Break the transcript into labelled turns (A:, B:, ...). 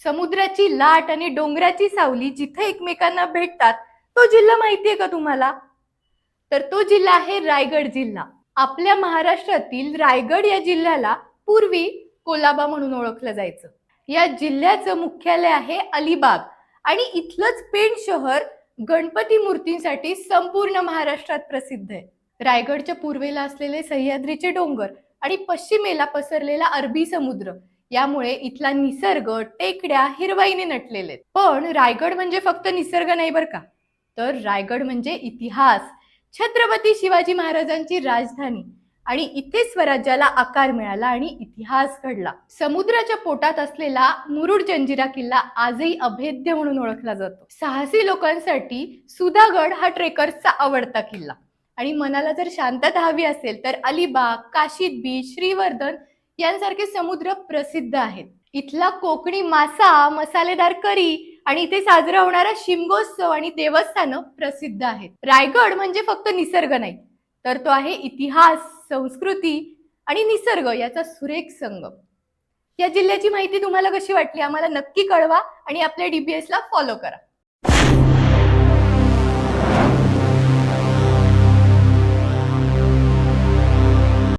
A: समुद्राची लाट आणि डोंगराची सावली जिथे एकमेकांना भेटतात तो जिल्हा माहितीये का तुम्हाला? तर तो जिल्हा आहे रायगड जिल्हा. आपल्या महाराष्ट्रातील रायगड या जिल्ह्याला पूर्वी कोलाबा म्हणून ओळखलं जायचं. या जिल्ह्याचं मुख्यालय आहे अलिबाग आणि इथलंच पेण शहर गणपती मूर्तींसाठी संपूर्ण महाराष्ट्रात प्रसिद्ध आहे. रायगडच्या पूर्वेला असलेले सह्याद्रीचे डोंगर आणि पश्चिमेला पसरलेला अरबी समुद्र यामुळे इथला निसर्ग टेकड्या हिरवाईने नटलेले आहेत. पण रायगड म्हणजे फक्त निसर्ग नाही बरं का, तर रायगड म्हणजे इतिहास. छत्रपती शिवाजी महाराजांची राजधानी आणि इथे स्वराज्याला आकार मिळाला आणि इतिहास घडला. समुद्राच्या पोटात असलेला मुरुड जंजिरा किल्ला आजही अभेद्य म्हणून ओळखला जातो. साहसी लोकांसाठी सुधागड हा ट्रेकर्सचा आवडता किल्ला. आणि मनाला जर शांतता हवी असेल तर अलिबाग, काशीद बीच, श्रीवर्धन यांसारखे समुद्र प्रसिद्ध आहेत. इथला कोकणी मासा, मसालेदार करी आणि इथे साजरा होणारा शिमगोत्सव आणि देवस्थानं प्रसिद्ध आहेत. रायगड म्हणजे फक्त निसर्ग नाही, तर तो आहे इतिहास, संस्कृती आणि निसर्ग याचा सुरेख संगम. या जिल्ह्याची माहिती तुम्हाला कशी वाटली आम्हाला नक्की कळवा आणि आपल्या DBS ला फॉलो करा.